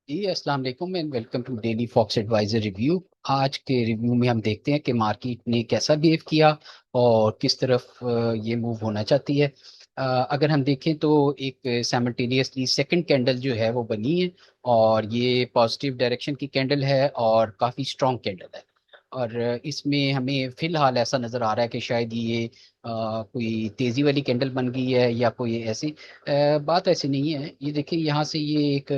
जी अस्सलाम वालेकुम and welcome to Daily Fox Advisor review. आज के रिव्यू में हम देखते हैं कि मार्केट ने कैसा बिहेव किया और किस तरफ ये मूव होना चाहती है। अगर हम देखें तो एक साइमल्टेनियसली सेकंड कैंडल जो है वो बनी है और ये पॉजिटिव डायरेक्शन की कैंडल है और काफ़ी स्ट्रॉन्ग कैंडल है। और इसमें हमें फिलहाल ऐसा नज़र आ रहा है कि शायद ये कोई तेज़ी वाली कैंडल बन गई है या कोई ऐसी बात ऐसी नहीं है। ये देखिए यहाँ से ये एक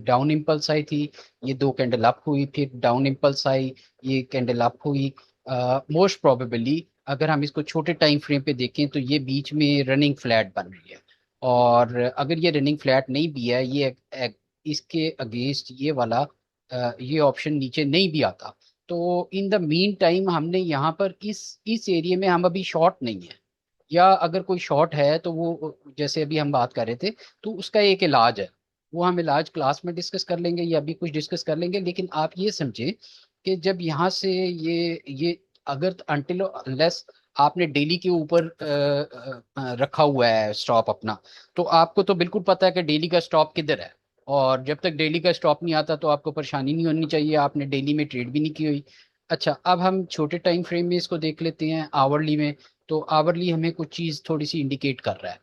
डाउन इम्पल्स आई थी। ये दो कैंडल अप हुई, फिर डाउन इम्पल्स आई, ये कैंडल अप हुई। मोस्ट प्रोबेबली अगर हम इसको छोटे टाइम फ्रेम पे देखें तो ये बीच में रनिंग फ्लैट बन रही है। और अगर ये रनिंग फ्लैट नहीं भी है, इसके अगेंस्ट ये वाला ये ऑप्शन नीचे नहीं भी आता तो इन द मीन टाइम हमने यहाँ पर इस एरिया में हम अभी शॉर्ट नहीं है। या अगर कोई शॉर्ट है तो वो जैसे अभी हम बात कर रहे थे तो उसका एक इलाज है। वो हम इलाज क्लास में डिस्कस कर लेंगे या अभी कुछ डिस्कस कर लेंगे, लेकिन आप ये समझे कि जब यहाँ से ये अगर अनटिल अनलेस आपने डेली के ऊपर रखा हुआ है स्टॉप अपना, तो आपको तो बिल्कुल पता है कि डेली का स्टॉप किधर है। और जब तक डेली का स्टॉप नहीं आता तो आपको परेशानी नहीं होनी चाहिए, आपने डेली में ट्रेड भी नहीं की हुई। अच्छा, अब हम छोटे टाइम फ्रेम में इसको देख लेते हैं, आवरली में। तो आवरली हमें कुछ चीज थोड़ी सी इंडिकेट कर रहा है।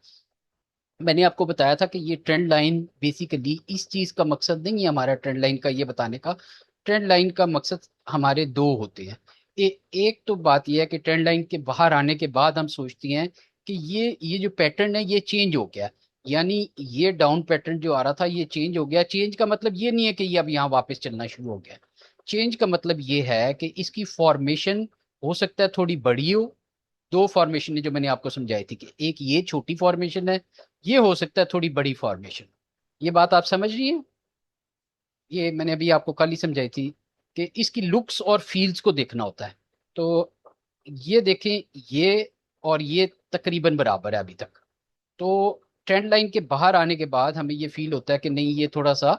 मैंने आपको बताया था कि ये ट्रेंड लाइन बेसिकली इस चीज का मकसद नहीं है हमारा ट्रेंड लाइन का ये बताने का। ट्रेंड लाइन का मकसद हमारे दो होते हैं। एक तो बात यह है कि ट्रेंड लाइन के बाहर आने के बाद हम सोचते हैं कि ये जो पैटर्न है ये चेंज हो गया। यानी ये डाउन पैटर्न जो आ रहा था ये चेंज हो गया। चेंज का मतलब ये नहीं है कि ये अब यहाँ वापस चलना शुरू हो गया। चेंज का मतलब ये है कि इसकी फॉर्मेशन हो सकता है थोड़ी बड़ी हो। दो फॉर्मेशन है जो मैंने आपको समझाई थी कि एक ये छोटी फॉर्मेशन है, ये हो सकता है थोड़ी बड़ी फॉर्मेशन। ये बात आप समझ रही है? ये मैंने अभी आपको कल ही समझाई थी कि इसकी लुक्स और फील्स को देखना होता है। तो ये देखें, ये और ये तकरीबन बराबर है अभी तक। तो ट्रेंड लाइन के बाहर आने के बाद हमें ये फील होता है कि नहीं ये थोड़ा सा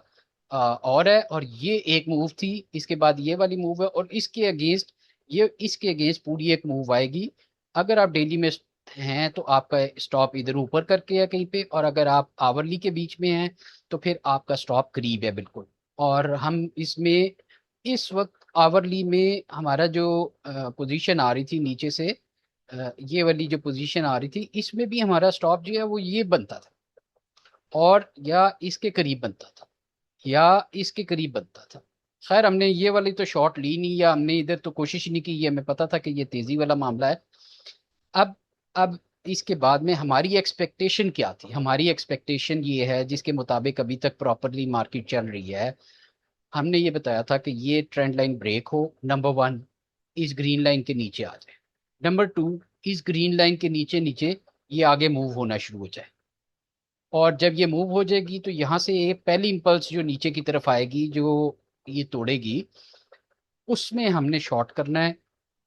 और है। और ये एक मूव थी, इसके बाद ये वाली मूव है और इसके अगेंस्ट पूरी एक मूव आएगी। अगर आप डेली में हैं तो आपका स्टॉप इधर ऊपर करके है कहीं पे, और अगर आप आवरली के बीच में हैं तो फिर आपका स्टॉप करीब है बिल्कुल। और हम इसमें इस वक्त आवरली में हमारा जो पोजीशन आ रही थी नीचे से, ये वाली जो पोजीशन आ रही थी इसमें भी हमारा स्टॉप जो है वो ये बनता था और या इसके करीब बनता था या इसके करीब बनता था। खैर हमने ये वाली तो शॉट ली नहीं या हमने इधर तो कोशिश ही नहीं की, ये हमें पता था कि ये तेजी वाला मामला है। अब अब इसके बाद में हमारी एक्सपेक्टेशन क्या थी? हमारी एक्सपेक्टेशन ये है जिसके मुताबिक अभी तक प्रॉपरली मार्केट चल रही है। हमने ये बताया था कि ये ट्रेंड लाइन ब्रेक हो, नंबर वन, इस ग्रीन लाइन के नीचे आ जाए। नंबर टू, इस ग्रीन लाइन के नीचे नीचे ये आगे मूव होना शुरू हो जाए। और जब ये मूव हो जाएगी तो यहाँ से ये पहली इंपल्स जो नीचे की तरफ आएगी जो ये तोड़ेगी, उसमें हमने शॉर्ट करना है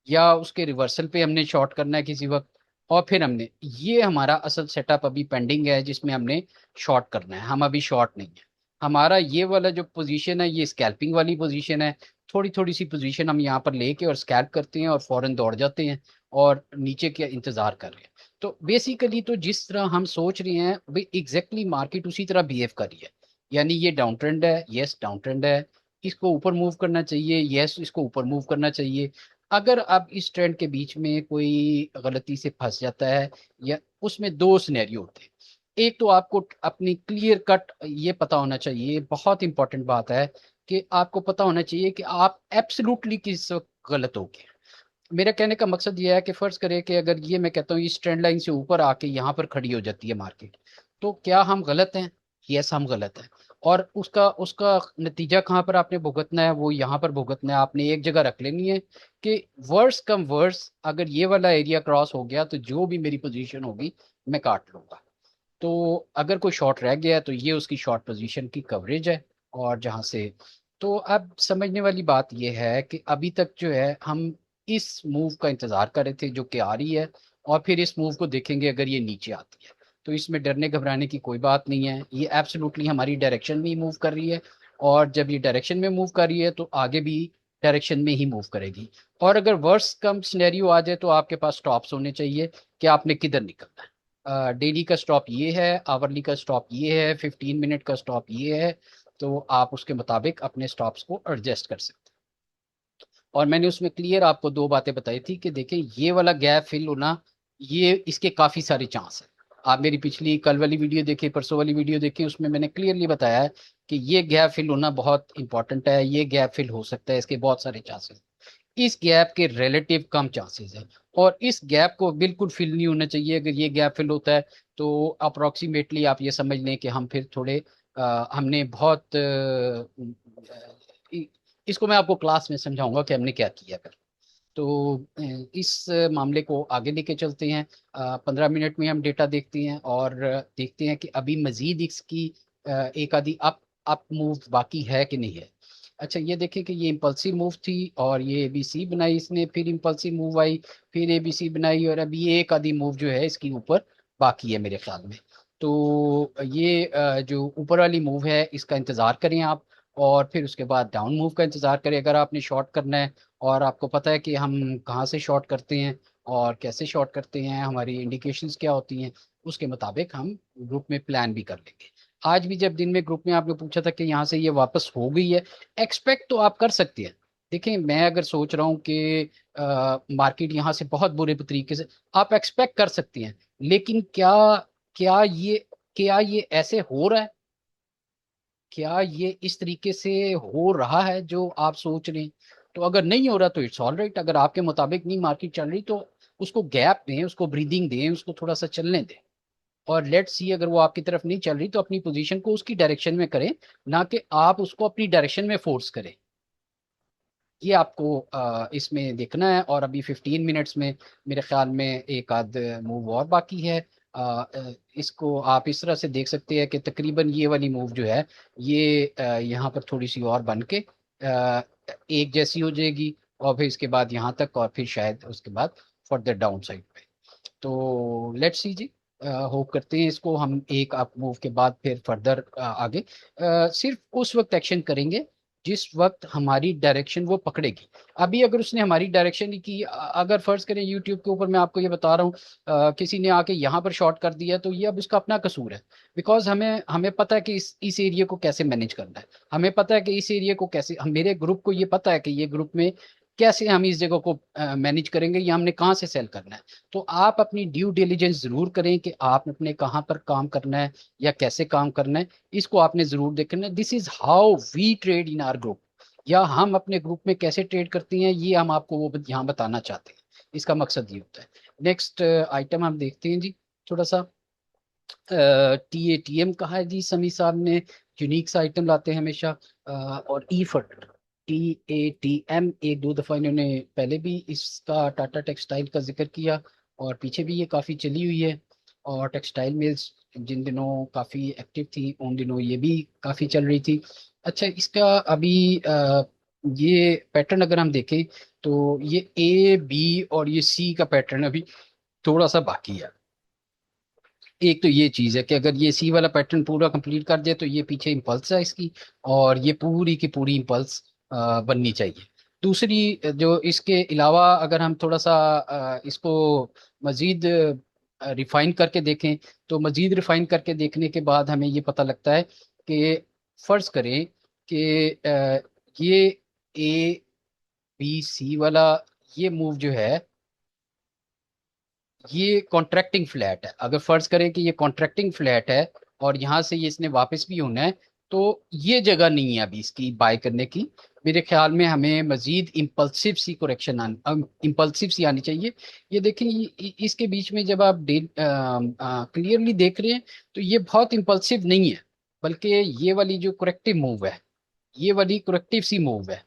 या उसके रिवर्सल पे हमने शॉर्ट करना है किसी वक्त। और फिर हमने ये हमारा असल सेटअप अभी पेंडिंग है जिसमें हमने शॉर्ट करना है। हम अभी शॉर्ट नहीं है। हमारा ये वाला जो पोजीशन है ये स्कैल्पिंग वाली पोजीशन है। थोड़ी थोड़ी सी पोजीशन हम यहाँ पर लेके और स्कैल्प करते हैं और फौरन दौड़ जाते हैं और नीचे के इंतजार कर रहे हैं। तो बेसिकली तो जिस तरह हम सोच रहे हैं भाई एग्जैक्टली मार्केट उसी तरह बिहेव कर रही है। यानी ये डाउन ट्रेंड है, यस डाउन ट्रेंड है, इसको ऊपर मूव करना चाहिए, यस इसको ऊपर मूव करना चाहिए। अगर अब इस ट्रेंड के बीच में कोई गलती से फंस जाता है, या उसमें दो सिनेरियो होते हैं। एक तो आपको अपनी क्लियर कट ये पता होना चाहिए, बहुत इंपॉर्टेंट बात है कि आपको पता होना चाहिए कि आप एब्सोल्युटली किस वक्त गलत हो गए। मेरा कहने का मकसद ये है कि फर्ज करें कि अगर ये मैं कहता हूँ इस ट्रेंड लाइन से ऊपर आके यहाँ पर खड़ी हो जाती है मार्केट, तो क्या हम गलत हैं? यस हम गलत हैं। और उसका उसका नतीजा कहाँ पर आपने भुगतना है? वो यहाँ पर भुगतना है। आपने एक जगह रख लेनी है कि वर्स कम वर्स अगर ये वाला एरिया क्रॉस हो गया तो जो भी मेरी पोजीशन होगी मैं काट लूंगा। तो अगर कोई शॉर्ट रह गया तो ये उसकी शॉर्ट पोजीशन की कवरेज है। और जहां से तो अब समझने वाली बात यह है कि अभी तक जो है हम इस मूव का इंतजार कर रहे थे जो कि आ रही है, और फिर इस मूव को देखेंगे अगर ये नीचे आती है। तो इसमें डरने घबराने की कोई बात नहीं है, ये एब्सोल्युटली हमारी डायरेक्शन में ही मूव कर रही है। और जब ये डायरेक्शन में मूव कर रही है तो आगे भी डायरेक्शन में ही मूव करेगी। और अगर वर्स कम सिनेरियो आ जाए तो आपके पास स्टॉप्स होने चाहिए कि आपने किधर निकलना है। डेली का स्टॉप ये है, आवरली का स्टॉप ये है, 15 मिनट का स्टॉप ये है। तो आप उसके मुताबिक अपने स्टॉप्स को एडजस्ट कर सकते हैं। और मैंने उसमें क्लियर आपको दो बातें बताई थी कि देखें ये वाला गैप फिल होना, ये इसके काफी सारे चांस है। आप मेरी पिछली कल वाली वीडियो देखें, परसों वाली वीडियो देखें, उसमें मैंने क्लियरली बताया है कि ये गैप फिल होना बहुत इंपॉर्टेंट है, ये गैप फिल हो सकता है, इसके बहुत सारे चांसेस। इस गैप के रिलेटिव कम चांसेस है, और इस गैप को बिल्कुल फिल नहीं होना चाहिए। अगर ये गैप फिल होता है तो अप्रोक्सीमेटली आप ये समझ लें कि हम फिर थोड़े हमने बहुत इसको मैं आपको क्लास में समझाऊंगा कि हमने क्या किया कर। तो इस मामले को आगे लेके चलते हैं। 15 मिनट में हम डेटा देखते हैं और देखते हैं कि अभी मजीद इसकी एक आधी अप मूव बाकी है कि नहीं है। अच्छा, ये देखें कि ये इम्पल्सिव मूव थी और ये एबीसी बनाई इसने, फिर इम्पल्सिव मूव आई, फिर एबीसी बनाई, और अभी ये एक आधी मूव जो है इसकी ऊपर बाकी है मेरे ख्याल में। तो ये जो ऊपर वाली मूव है इसका इंतजार करें आप, और फिर उसके बाद डाउन मूव का इंतजार करें अगर आपने शॉर्ट करना है। और आपको पता है कि हम कहाँ से शॉर्ट करते हैं और कैसे शॉर्ट करते हैं, हमारी इंडिकेशंस क्या होती हैं, उसके मुताबिक हम ग्रुप में प्लान भी कर लेंगे। आज भी जब दिन में ग्रुप में आपने पूछा था कि यहाँ से ये वापस हो गई है, एक्सपेक्ट तो आप कर सकते हैं। देखें, मैं अगर सोच रहा हूँ कि मार्केट यहाँ से बहुत बुरे तरीके से, आप एक्सपेक्ट कर सकते हैं, लेकिन क्या क्या ये क्या ये ऐसे हो रहा है? क्या ये इस तरीके से हो रहा है जो आप सोच रहे हैं? तो अगर नहीं हो रहा तो इट्स ऑल राइट। अगर आपके मुताबिक नहीं मार्केट चल रही तो उसको गैप दें, उसको ब्रीदिंग दें, उसको थोड़ा सा चलने दें। और लेट्स सी, अगर वो आपकी तरफ नहीं चल रही तो अपनी पोजीशन को उसकी डायरेक्शन में करें, ना कि आप उसको अपनी डायरेक्शन में फोर्स करें। ये आपको इसमें देखना है। और अभी 15 मिनट्स में मेरे ख्याल में एक आध मूव और बाकी है। इसको आप इस तरह से देख सकते हैं कि तकरीबन ये वाली मूव जो है ये यहाँ पर थोड़ी सी और बन के एक जैसी हो जाएगी, और फिर इसके बाद यहाँ तक, और फिर शायद उसके बाद फर्दर डाउन साइड पे। तो लेट्स सी जी, होप करते हैं इसको हम एक अप मूव के बाद फिर फर्दर आगे सिर्फ उस वक्त एक्शन करेंगे जिस वक्त हमारी डायरेक्शन वो पकड़ेगी। अभी अगर उसने हमारी डायरेक्शन ही की, अगर फर्ज करें यूट्यूब के ऊपर मैं आपको ये बता रहा हूँ, किसी ने आके यहाँ पर शॉर्ट कर दिया, तो ये अब उसका अपना कसूर है। बिकॉज हमें हमें पता है कि इस एरिया को कैसे मैनेज करना है, हमें पता है कि इस एरिया को कैसे, हम मेरे ग्रुप को ये पता है कि ये ग्रुप में कैसे हम इस जगह को मैनेज करेंगे, या हमने कहाँ से सेल करना है। तो आप अपनी ड्यू डिलीजेंस जरूर करें कि आपने कहाँ पर काम करना है या कैसे काम करना है, इसको आपने जरूर देखना है। This is how we trade in our group, या हम अपने ग्रुप में कैसे ट्रेड करते हैं, ये हम आपको वो यहाँ बताना चाहते हैं। इसका मकसद ये होता है। नेक्स्ट आइटम हम देखते हैं जी, थोड़ा सा टीएटीएम कहा है जी समी साहब ने, यूनिक सा आइटम लाते हैं हमेशा। और ई फट, टीएटीएम एक दो दफा इन्होंने पहले भी इसका टाटा टेक्सटाइल का जिक्र किया, और पीछे भी ये काफी चली हुई है। और टेक्सटाइल मिल्स जिन दिनों काफी एक्टिव थी उन दिनों ये भी काफी चल रही थी। अच्छा, इसका अभी ये पैटर्न अगर हम देखें तो ये ए बी और ये सी का पैटर्न अभी थोड़ा सा बाकी है। एक तो ये चीज है कि अगर ये सी वाला पैटर्न पूरा कंप्लीट कर दे तो ये पीछे इम्पल्स है इसकी, और ये पूरी की पूरी इम्पल्स बननी चाहिए। दूसरी जो इसके अलावा अगर हम थोड़ा सा इसको मजीद रिफाइन करके देखें, तो मजीद रिफाइन करके देखने के बाद हमें ये पता लगता है कि फर्ज करें कि ये ए बी सी वाला ये मूव जो है ये कॉन्ट्रैक्टिंग फ्लैट है। अगर फर्ज करें कि ये कॉन्ट्रैक्टिंग फ्लैट है और यहाँ से ये इसने वापस भी होना है, तो ये जगह नहीं है अभी इसकी बाय करने की। मेरे ख्याल में हमें मजीद इम्पल्सिव सी करेक्शन इम्पल्सिव सी आनी चाहिए। ये देखें, इसके बीच में जब आप क्लियरली देख रहे हैं तो ये बहुत इम्पल्सिव नहीं है, बल्कि ये वाली जो करेक्टिव मूव है, ये वाली करेक्टिव सी मूव है।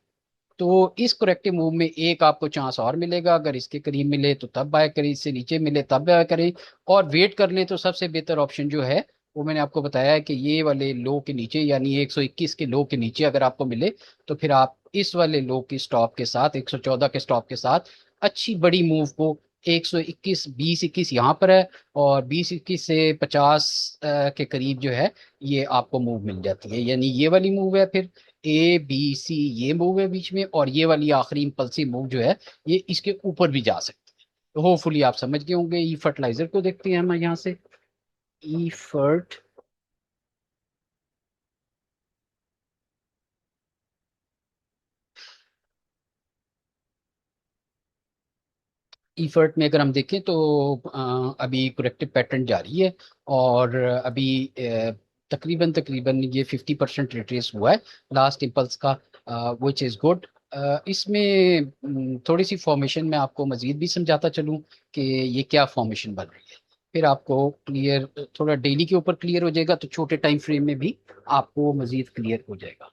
तो इस करेक्टिव मूव में एक आपको चांस और मिलेगा, अगर इसके करीब मिले तो तब बाय करें, इससे नीचे मिले तब बाय करें। और वेट कर लें तो सबसे बेहतर ऑप्शन जो है वो मैंने आपको बताया है कि ये वाले लो के नीचे, यानी 121 के लो के नीचे अगर आपको मिले, तो फिर आप इस वाले लो की स्टॉप के साथ, 114 के स्टॉप के साथ अच्छी बड़ी मूव को 121 20 21 यहाँ पर है, और 20 21 से 50 के करीब जो है ये आपको मूव मिल जाती है। यानी ये वाली मूव है, फिर ए बी सी ये मूव है बीच में, और ये वाली आखिरी इंपल्सिव मूव जो है ये इसके ऊपर भी जा सकती है। तो होपफुली आप समझ गए होंगे। ई फर्टिलाइजर को देखते हैं हम यहाँ से। ई फर्ट ईफर्ट में अगर हम देखें तो अभी करेक्टिव पैटर्न जारी है, और अभी तकरीबन तकरीबन ये 50% रिट्रेस हुआ है लास्ट इम्पल्स का, विच इज़ गुड। इसमें थोड़ी सी फॉर्मेशन में आपको मजीद भी समझाता चलूं कि ये क्या फॉर्मेशन बन रही है, फिर आपको क्लियर, थोड़ा डेली के ऊपर क्लियर हो जाएगा तो छोटे टाइम फ्रेम में भी आपको मजीद क्लियर हो जाएगा।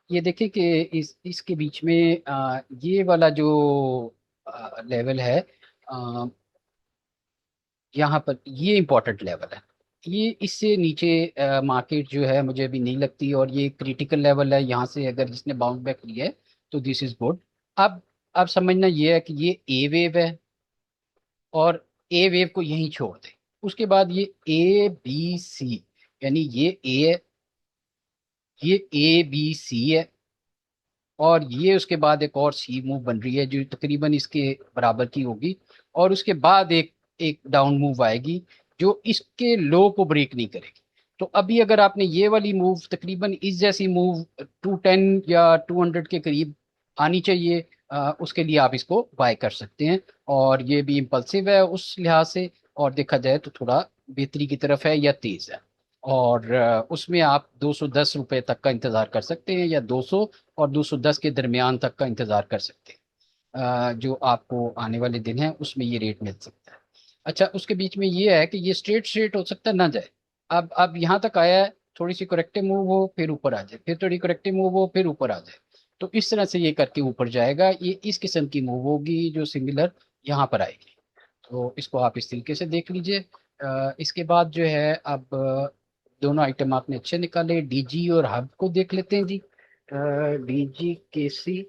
ये देखिए कि इसके बीच में ये वाला जो लेवल है, यहाँ पर ये इंपॉर्टेंट लेवल है। ये इससे नीचे मार्केट जो है मुझे अभी नहीं लगती, और ये क्रिटिकल लेवल है, यहाँ से अगर जिसने बाउंस बैक लिया है तो दिस इज गुड। अब अब समझना ये है कि ये ए वेव है, और ए वेव को यहीं छोड़ दे, उसके बाद ये ए बी सी, यानी ये ए है, ये ए बी सी है, और ये उसके बाद एक और सी मूव बन रही है जो तकरीबन इसके बराबर की होगी, और उसके बाद एक एक डाउन मूव आएगी जो इसके लो को ब्रेक नहीं करेगी। तो अभी अगर आपने ये वाली मूव, तकरीबन इस जैसी मूव 210 या 200 के करीब आनी चाहिए, उसके लिए आप इसको बाय कर सकते हैं। और ये भी इम्पल्सिव है उस लिहाज से, और देखा जाए तो थोड़ा बेहतरी की तरफ है या तेज है। और उसमें आप 210 रुपए तक का इंतजार कर सकते हैं, या 200 और 210 के दरमियान तक का इंतजार कर सकते हैं। जो आपको आने वाले दिन है उसमें ये रेट मिल सकता है। अच्छा, उसके बीच में ये है कि ये स्ट्रेट स्ट्रेट हो सकता है ना जाए। अब यहाँ तक आया है, थोड़ी सी करेक्टिव मूव हो फिर ऊपर आ जाए, फिर थोड़ी करेक्टिव मूव हो फिर ऊपर आ जाए, तो इस तरह से ये करके ऊपर जाएगा। ये इस किस्म की मूव होगी जो सिमिलर यहाँ पर आएगी। तो इसको आप इस तरीके से देख लीजिए। इसके बाद जो है, अब दोनों आइटम आपने अच्छे निकाले, डीजी और हब को देख लेते हैं जी। डीजी केसी।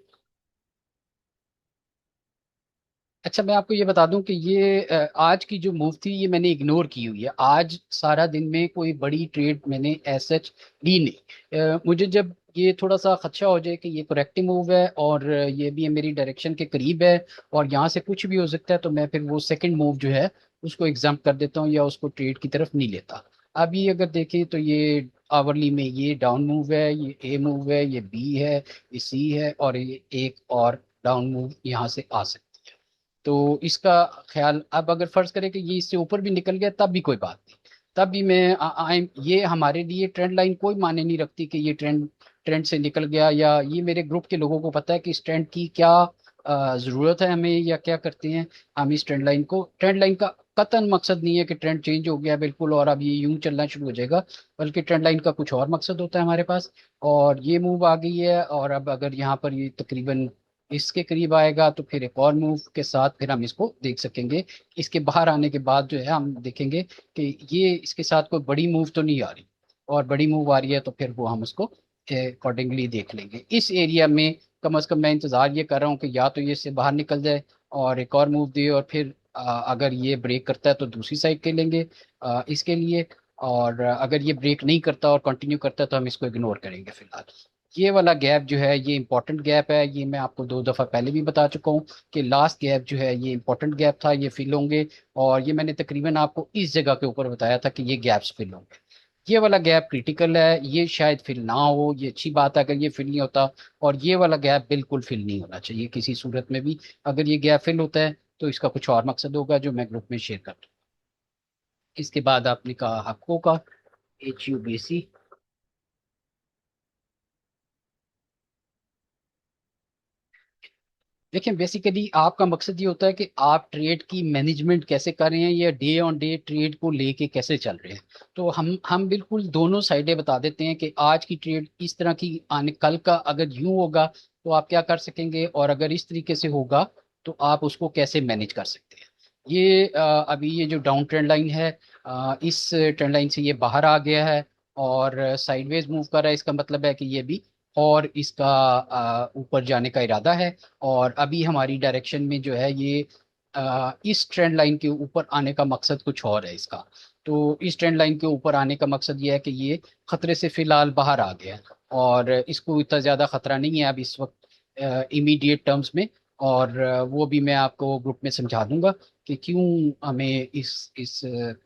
अच्छा, मैं आपको ये बता दूं कि ये आज की जो मूव थी ये मैंने इग्नोर की हुई है। आज सारा दिन में कोई बड़ी ट्रेड मैंने एज सच ली नहीं। मुझे जब ये थोड़ा सा खदशा हो जाए कि ये करेक्टिव मूव है और ये भी मेरी डायरेक्शन के करीब है और यहाँ से कुछ भी हो सकता है, तो मैं फिर वो सेकंड मूव जो है उसको एग्जाम कर देता हूँ या उसको ट्रेड की तरफ नहीं लेता। अभी अगर देखें तो ये आवरली में ये डाउन मूव है, ये ए मूव है, ये बी है, ये सी है, और ये एक और डाउन मूव यहाँ से आ सकता है। तो इसका ख्याल, अब अगर फर्ज करें कि ये इससे ऊपर भी निकल गया तब भी कोई बात नहीं, तब भी मैं आई, ये हमारे लिए ट्रेंड लाइन कोई मायने नहीं रखती कि ये ट्रेंड ट्रेंड से निकल गया, या ये मेरे ग्रुप के लोगों को पता है कि इस ट्रेंड की क्या जरूरत है हमें, या क्या करते हैं हम इस ट्रेंड लाइन को। ट्रेंड लाइन का कतन मकसद नहीं है कि ट्रेंड चेंज हो गया बिल्कुल और अब ये यूं चलना शुरू हो जाएगा, बल्कि ट्रेंड लाइन का कुछ और मकसद होता है हमारे पास। और ये मूव आ गई है, और अब अगर यहाँ पर ये तकरीबन इसके करीब आएगा तो फिर एक और मूव के साथ फिर हम इसको देख सकेंगे। इसके बाहर आने के बाद जो है हम देखेंगे कि ये इसके साथ कोई बड़ी मूव तो नहीं आ रही, और बड़ी मूव आ रही है तो फिर वो हम उसको अकॉर्डिंगली देख लेंगे। इस एरिया में कम से कम मैं इंतजार ये कर रहा हूँ कि या तो ये इससे बाहर निकल जाए और एक और मूव दे, और फिर अगर ये ब्रेक करता है तो दूसरी साइड के लेंगे इसके लिए। और अगर ये ब्रेक नहीं करता और कंटिन्यू करता है तो हम इसको इग्नोर करेंगे फिलहाल। ये वाला गैप जो है ये इंपॉर्टेंट गैप है, ये मैं आपको 2 दफा पहले भी बता चुका हूँ कि लास्ट गैप जो है ये इंपॉर्टेंट गैप था, ये फिल होंगे। और ये मैंने तकरीबन आपको इस जगह के ऊपर बताया था कि ये गैप्स फिल होंगे। ये वाला गैप क्रिटिकल है, ये शायद फिल ना हो, ये अच्छी बात है अगर ये फिल नहीं होता। और ये वाला गैप बिल्कुल फिल नहीं होना चाहिए किसी सूरत में भी। अगर ये गैप फिल होता है तो इसका कुछ और मकसद होगा जो मैं ग्रुप में शेयर कर दूँ। इसके बाद आपने कहा हक्को का, HUBC। देखिए, बेसिकली आपका मकसद ये होता है कि आप ट्रेड की मैनेजमेंट कैसे कर रहे हैं या डे ऑन डे ट्रेड को लेके कैसे चल रहे हैं। तो हम बिल्कुल दोनों साइडें बता देते हैं कि आज की ट्रेड इस तरह की आने, कल का अगर यूं होगा तो आप क्या कर सकेंगे, और अगर इस तरीके से होगा तो आप उसको कैसे मैनेज कर सकते हैं। ये अभी ये जो डाउन ट्रेंड लाइन है, इस ट्रेंड लाइन से ये बाहर आ गया है और साइडवेज मूव कर रहा है, इसका मतलब है कि ये भी और इसका ऊपर जाने का इरादा है। और अभी हमारी डायरेक्शन में जो है ये इस ट्रेंड लाइन के ऊपर आने का मकसद कुछ और है इसका। तो इस ट्रेंड लाइन के ऊपर आने का मकसद ये है कि ये खतरे से फिलहाल बाहर आ गया है, और इसको इतना ज़्यादा खतरा नहीं है अब इस वक्त इमीडिएट टर्म्स में। और वो भी मैं आपको ग्रुप में समझा दूंगा कि क्यों हमें इस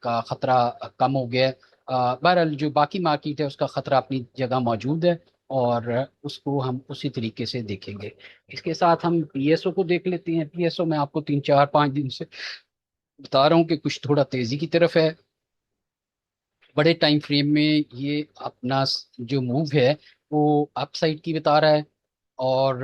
का खतरा कम हो गया है। बहरहाल जो बाकी मार्केट है उसका खतरा अपनी जगह मौजूद है, और उसको हम उसी तरीके से देखेंगे। इसके साथ हम पीएसओ को देख लेते हैं। पीएसओ मैं आपको 3 4 5 दिन से बता रहा हूँ कि कुछ थोड़ा तेजी की तरफ है। बड़े टाइम फ्रेम में ये अपना जो मूव है वो अपसाइड की बता रहा है। और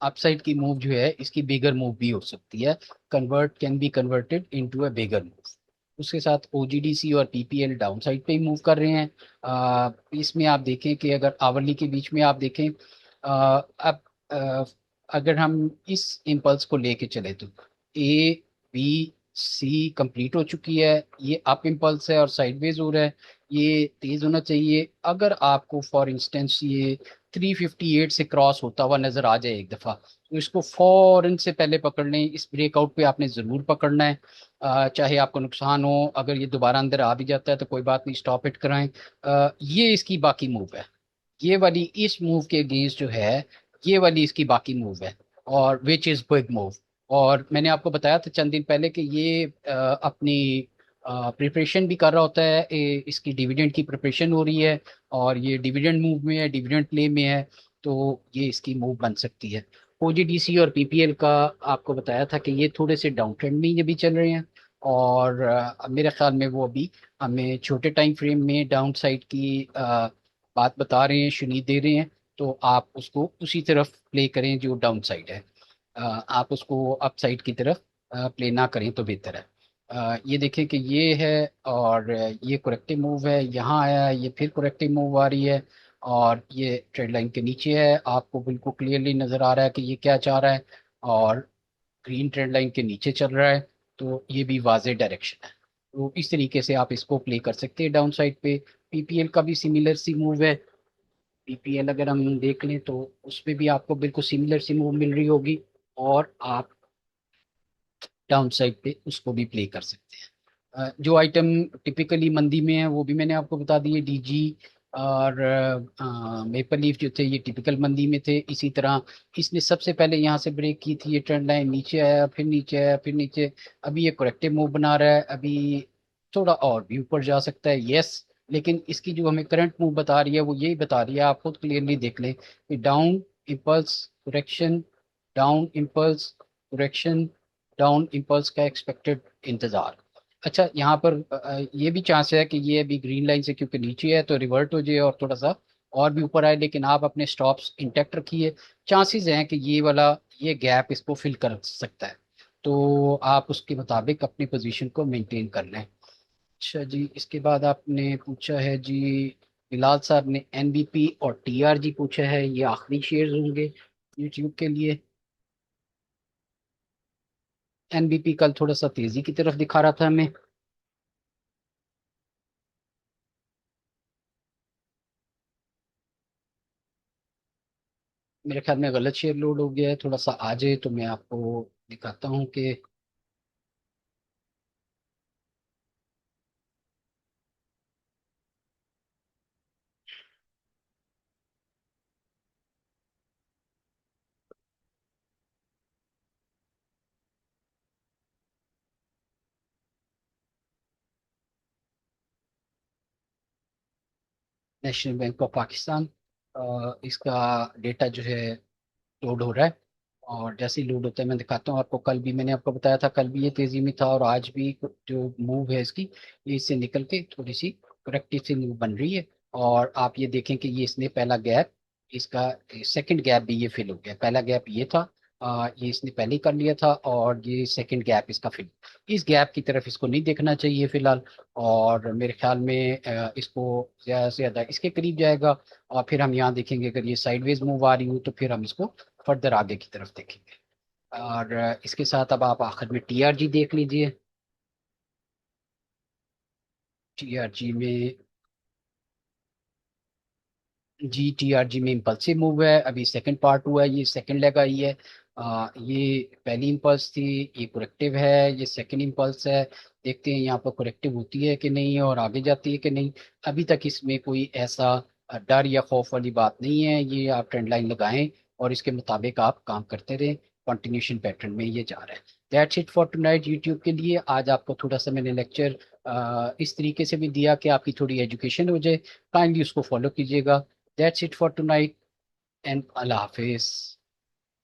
अपसाइड की मूव जो है इसकी बिगर मूव भी हो सकती है। Convert can be converted into a bigger move. उसके साथ ओजीडीसी और पीपीएल डाउन साइड पे ही मूव कर रहे हैं। इसमें आप देखें कि अगर आवरली के बीच में आप देखें, अब अगर हम इस इम्पल्स को लेके चले तो ए बी सी कंप्लीट हो चुकी है, ये अप इम्पल्स है और साइडवेज हो रहा है, ये तेज होना चाहिए। अगर आपको फॉर इंस्टेंस ये 358 से क्रॉस होता हुआ नजर आ जाए एक दफा, तो इसको फौरन से पहले पकड़ लें। इस ब्रेकआउट पे आपने जरूर पकड़ना है। चाहे आपको नुकसान हो, अगर ये दोबारा अंदर आ भी जाता है तो कोई बात नहीं, स्टॉप इट कराएं। ये इसकी बाकी मूव है। ये वाली इस मूव के अगेंस्ट जो है, ये वाली इसकी बाकी मूव है, और विच इज बिग मूव। और मैंने आपको बताया था चंद दिन पहले कि ये अपनी प्रिपरेशन भी कर रहा होता है। इसकी डिविडेंड की प्रिपरेशन हो रही है, और ये डिविडेंड मूव में है, डिविडेंड प्ले में है। तो ये इसकी मूव बन सकती है। ओजीडीसी और पीपीएल का आपको बताया था कि ये थोड़े से डाउन ट्रेंड में ये भी चल रहे हैं। और मेरे ख्याल में वो अभी हमें छोटे टाइम फ्रेम में डाउन साइड की बात बता रहे हैं, शुनी दे रहे हैं। तो आप उसको उसी तरफ प्ले करें जो डाउन साइड है। आप उसको अप साइड की तरफ प्ले ना करें तो बेहतर है। ये देखें कि ये है, और ये करेक्टिव मूव है, यहाँ आया है, ये फिर करेक्टिव मूव आ रही है, और ये ट्रेड लाइन के नीचे है। आपको बिल्कुल क्लियरली नजर आ रहा है कि ये क्या चाह रहा है, और ग्रीन ट्रेंड लाइन के नीचे चल रहा है। तो ये भी वाजे डायरेक्शन है। तो इस तरीके से आप इसको प्ले कर सकते हैं डाउन साइड पे। पीपीएल का भी सिमिलर सी मूव है। पीपीएल अगर हम देख लें तो उसमें भी आपको बिल्कुल सिमिलर सी मूव मिल रही होगी, और आप डाउन साइड पे उसको भी प्ले कर सकते हैं। जो आइटम टिपिकली मंदी में है वो भी मैंने आपको बता दिए। डीजी और मेपल लीफ जो थे ये टिपिकल मंदी में थे। इसी तरह इसने सबसे पहले यहाँ से ब्रेक की थी, ये ट्रेंड लाइन नीचे आया, फिर नीचे आया, फिर नीचे। अभी ये करेक्टिव मूव बना रहा है। अभी थोड़ा और भी ऊपर जा सकता है, यस। लेकिन इसकी जो हमें करंट मूव बता रही है वो यही बता रही है, आप खुद क्लियरली देख लें कि down impulse correction, down impulse correction, down impulse का एक्सपेक्टेड इंतजार। अच्छा, यहाँ पर ये भी चांस है कि ये अभी ग्रीन लाइन से क्योंकि नीचे है तो रिवर्ट हो जाए और थोड़ा सा और भी ऊपर आए, लेकिन आप अपने स्टॉप्स इंटैक्ट रखिए। चांसेस हैं कि ये वाला ये गैप इसको फिल कर सकता है, तो आप उसके मुताबिक अपनी पोजीशन को मेंटेन कर लें। अच्छा जी, इसके बाद आपने पूछा है जी, बिलाल साहब ने एनबीपी और टीआरजी पूछा है, ये आखिरी शेयर्स होंगे यूट्यूब के लिए। एनबीपी कल थोड़ा सा तेजी की तरफ दिखा रहा था हमें। मेरे ख्याल में गलत शेयर लोड हो गया है, थोड़ा सा आ जाए तो मैं आपको दिखाता हूँ कि नेशनल बैंक ऑफ पाकिस्तान, इसका डेटा जो है लोड हो रहा है। और जैसे ही लोड होता है मैं दिखाता हूँ आपको। कल भी मैंने आपको बताया था, कल भी ये तेजी में था, और आज भी जो मूव है इसकी, ये इससे निकल के थोड़ी सी करेक्टिव सी मूव बन रही है। और आप ये देखें कि ये इसने पहला गैप, इसका सेकंड गैप भी ये फिल हो गया। पहला गैप ये था, ये इसने पहले ही कर लिया था, और ये सेकंड गैप इसका फिल। इस गैप की तरफ इसको नहीं देखना चाहिए फिलहाल। और मेरे ख्याल में इसको ज़्यादा से ज़्यादा इसके करीब जाएगा, और फिर हम यहाँ देखेंगे अगर ये साइडवेज मूव आ रही हो तो फिर हम इसको फर्दर आगे की तरफ देखेंगे। और इसके साथ अब आप आखिर में टीआरजी देख लीजिए। टीआरजी में, जी टीआरजी में इम्पल्सिव मूव है। अभी सेकंड पार्ट हुआ है, ये सेकंड लेग आई है। ये पहली इम्पल्स थी, ये करेक्टिव है, ये सेकंड इम्पल्स है। देखते हैं यहाँ पर करेक्टिव होती है कि नहीं और आगे जाती है कि नहीं। अभी तक इसमें कोई ऐसा डर या खौफ वाली बात नहीं है। ये आप ट्रेंड लाइन लगाएं और इसके मुताबिक आप काम करते रहें। कंटिन्यूशन पैटर्न में ये जा रहा है। That's it for tonight YouTube के लिए। आज आपको थोड़ा सा मैंने लेक्चर इस तरीके से भी दिया कि आपकी थोड़ी एजुकेशन हो जाए। काइंडली उसको फॉलो कीजिएगा। That's it for tonight and Allah Hafiz.